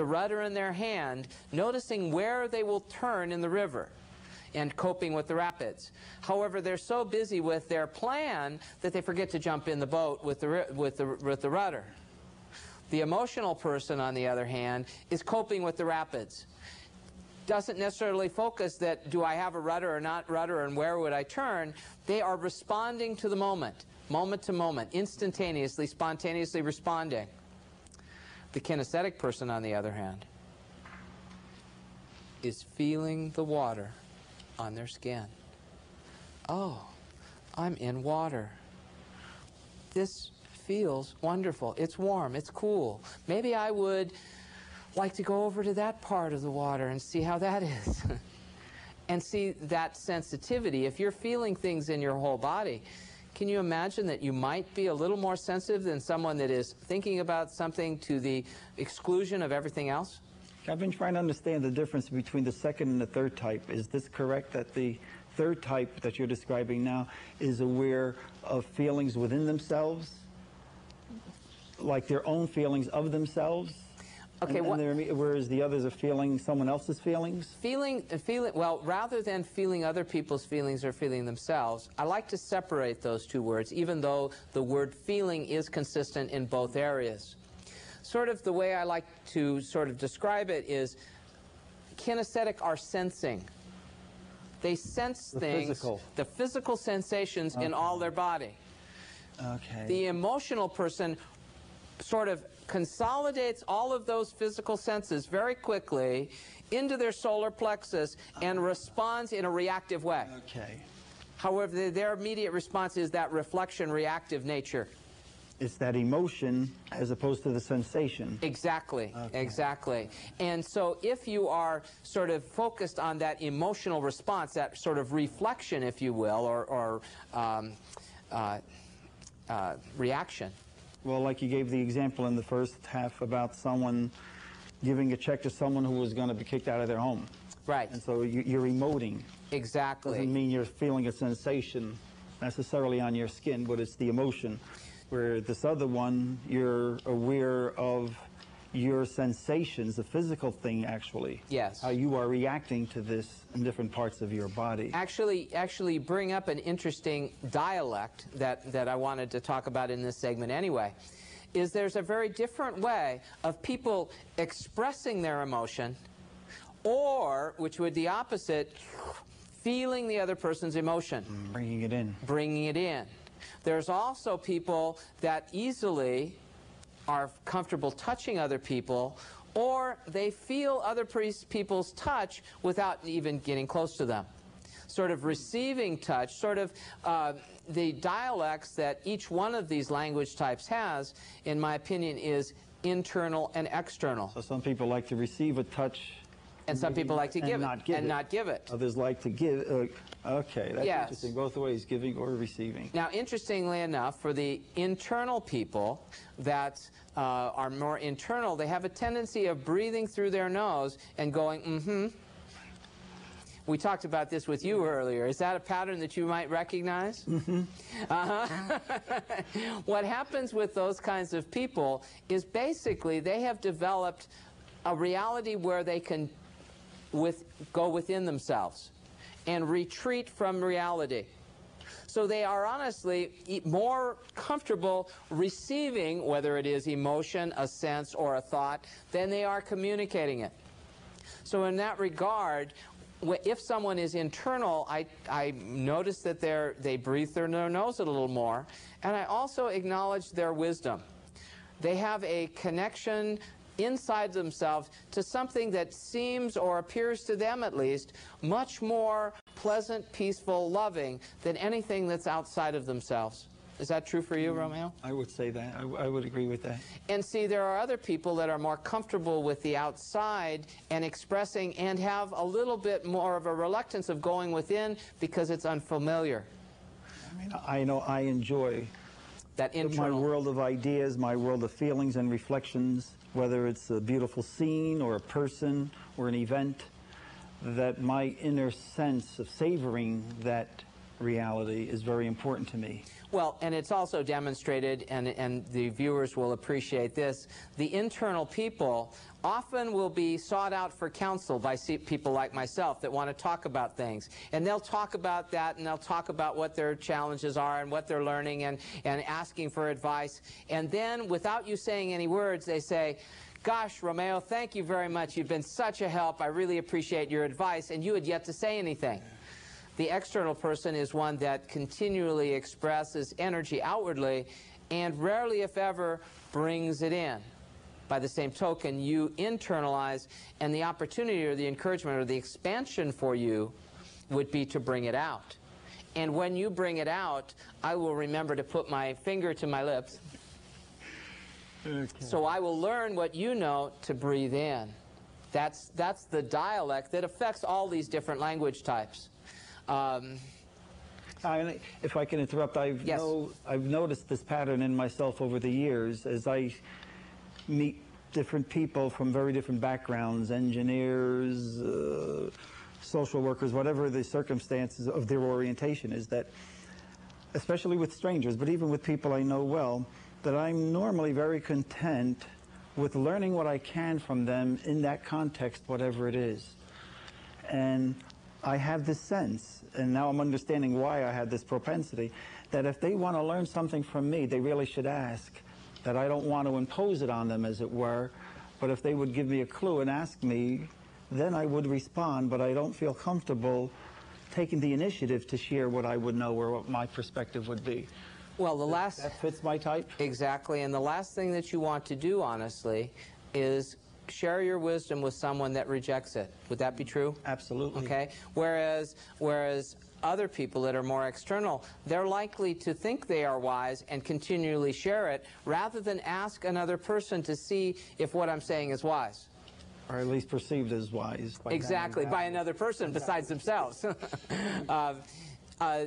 the rudder in their hand, noticing where they will turn in the river and coping with the rapids. However, they're so busy with their plan that they forget to jump in the boat with the rudder. The emotional person, on the other hand, is coping with the rapids. Doesn't necessarily focus that, do I have a rudder or not rudder, and where would I turn? They are responding to the moment to moment, instantaneously, spontaneously responding. The kinesthetic person, on the other hand, is feeling the water on their skin. Oh, I'm in water. This feels wonderful. It's warm. It's cool. Maybe I would like to go over to that part of the water and see how that is. And see that sensitivity. If you're feeling things in your whole body, can you imagine that you might be a little more sensitive than someone that is thinking about something to the exclusion of everything else? I've been trying to understand the difference between the second and the third type. Is this correct, that the third type that you're describing now is aware of feelings within themselves, like their own feelings of themselves? Okay, whereas the others are feeling someone else's feelings? Well, rather than feeling other people's feelings or feeling themselves, I like to separate those two words, even though the word feeling is consistent in both areas. Sort of the way I like to sort of describe it is kinesthetic are sensing. They sense things, the physical sensations in all their body. Okay. The emotional person sort of consolidates all of those physical senses very quickly into their solar plexus and responds in a reactive way. Okay. However, their immediate response is that reflection reactive nature. It's that emotion as opposed to the sensation. Exactly, okay. Exactly. And so if you are sort of focused on that emotional response, that sort of reflection, if you will, or reaction. Well, like you gave the example in the first half about someone giving a check to someone who was going to be kicked out of their home. Right. And so you're emoting. Exactly. Doesn't mean you're feeling a sensation necessarily on your skin, but it's the emotion. Where this other one, you're aware of your sensations, the physical thing actually. Yes. How you are reacting to this in different parts of your body. Actually bring up an interesting dialect that I wanted to talk about in this segment anyway, is there's a very different way of people expressing their emotion, or, which would be the opposite, feeling the other person's emotion. Bringing it in. Bringing it in. There's also people that easily are comfortable touching other people, or they feel other people's touch without even getting close to them. Sort of receiving touch, sort of the dialects that each one of these language types has, in my opinion, is internal and external. So some people like to receive a touch, and some people like to give it and not give it. Others like to give. Okay, that's yes. Interesting. Both ways, giving or receiving. Now, interestingly enough, for the internal people that are more internal, they have a tendency of breathing through their nose and going, mm-hmm. We talked about this with you earlier. Is that a pattern that you might recognize? Mm-hmm. What happens with those kinds of people is basically they have developed a reality where they can go within themselves and retreat from reality. So they are honestly more comfortable receiving, whether it is emotion, a sense, or a thought, than they are communicating it. So in that regard, if someone is internal, I notice that they breathe through their nose a little more, and I also acknowledge their wisdom. They have a connection inside themselves to something that seems, or appears to them at least, much more pleasant, peaceful, loving than anything that's outside of themselves. Is that true for you, Romeo? I would say that. I would agree with that. And see, there are other people that are more comfortable with the outside and expressing, and have a little bit more of a reluctance of going within because it's unfamiliar. I mean, I know I enjoy that internal. My world of ideas, my world of feelings and reflections, whether it's a beautiful scene or a person or an event, that my inner sense of savoring that reality is very important to me. Well, and it's also demonstrated, and the viewers will appreciate this, the internal people often will be sought out for counsel by people like myself that want to talk about things. And they'll talk about that, and they'll talk about what their challenges are and what they're learning and asking for advice. And then, without you saying any words, they say, "Gosh, Romeo, thank you very much. You've been such a help. I really appreciate your advice." And you had yet to say anything. The external person is one that continually expresses energy outwardly and rarely, if ever, brings it in. By the same token, you internalize, and the opportunity or the encouragement or the expansion for you would be to bring it out. And when you bring it out, I will remember to put my finger to my lips. Okay. So I will learn what you know to breathe in. That's the dialect that affects all these different language types. If I can interrupt, I've noticed this pattern in myself over the years as I meet different people from very different backgrounds, engineers, social workers, whatever the circumstances of their orientation is, that, especially with strangers, but even with people I know well, that I'm normally very content with learning what I can from them in that context, whatever it is. And I have this sense, and now I'm understanding why I had this propensity, that if they want to learn something from me, they really should ask. That I don't want to impose it on them, as it were, but if they would give me a clue and ask me, then I would respond, but I don't feel comfortable taking the initiative to share what I would know or what my perspective would be. Well, that fits my type? Exactly, and the last thing that you want to do, honestly, is share your wisdom with someone that rejects it. Would that be true? Absolutely. Okay. Whereas other people that are more external, they're likely to think they are wise and continually share it rather than ask another person to see if what I'm saying is wise. Or at least perceived as wise. Exactly, by another person besides themselves.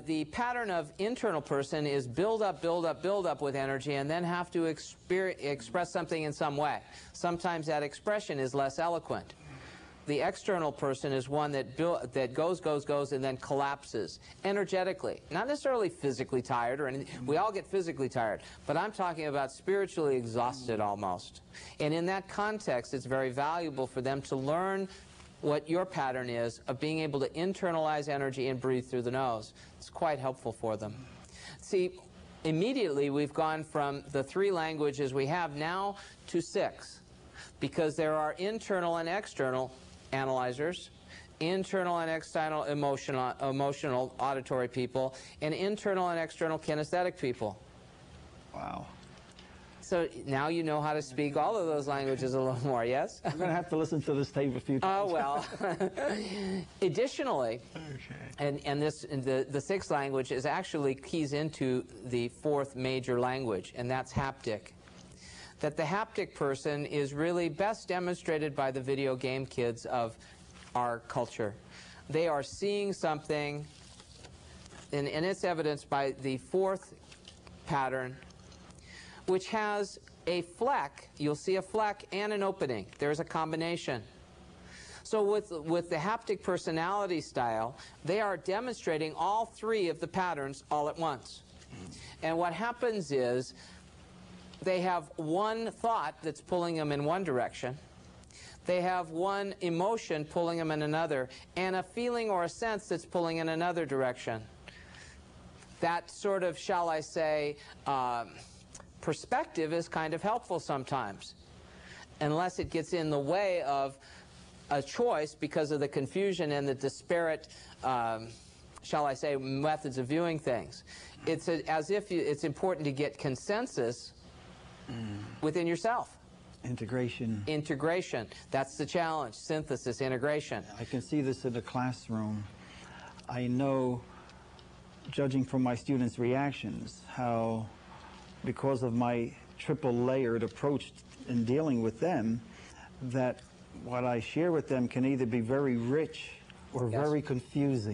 The pattern of internal person is build up, build up, build up with energy and then have to express something in some way. Sometimes that expression is less eloquent. The external person is one that goes, and then collapses energetically. Not necessarily physically tired or anything. We all get physically tired. But I'm talking about spiritually exhausted almost. And in that context, it's very valuable for them to learn what your pattern is of being able to internalize energy and breathe through the nose. It's quite helpful for them. See, immediately we've gone from the 3 languages we have now to 6, because there are internal and external analyzers, internal and external emotional auditory people, and internal and external kinesthetic people. Wow. So now you know how to speak all of those languages a little more, yes? I'm going to have to listen to this tape a few times. Oh, well. Additionally, and the 6th language is actually keys into the 4th major language, and that's haptic. That the haptic person is really best demonstrated by the video game kids of our culture. They are seeing something, and it's evidenced by the 4th pattern, which has a fleck. You'll see a fleck and an opening. There's a combination. So with the haptic personality style, they are demonstrating all 3 of the patterns all at once. And what happens is they have one thought that's pulling them in one direction. They have one emotion pulling them in another, and a feeling or a sense that's pulling in another direction. That sort of, shall I say, perspective is kind of helpful sometimes, unless it gets in the way of a choice because of the confusion and the disparate, shall I say, methods of viewing things. It's as if it's important to get consensus within yourself. Integration. Integration. That's the challenge. Synthesis, integration. I can see this in the classroom. I know, judging from my students' reactions, how because of my triple layered approach in dealing with them, that what I share with them can either be very rich or very confusing.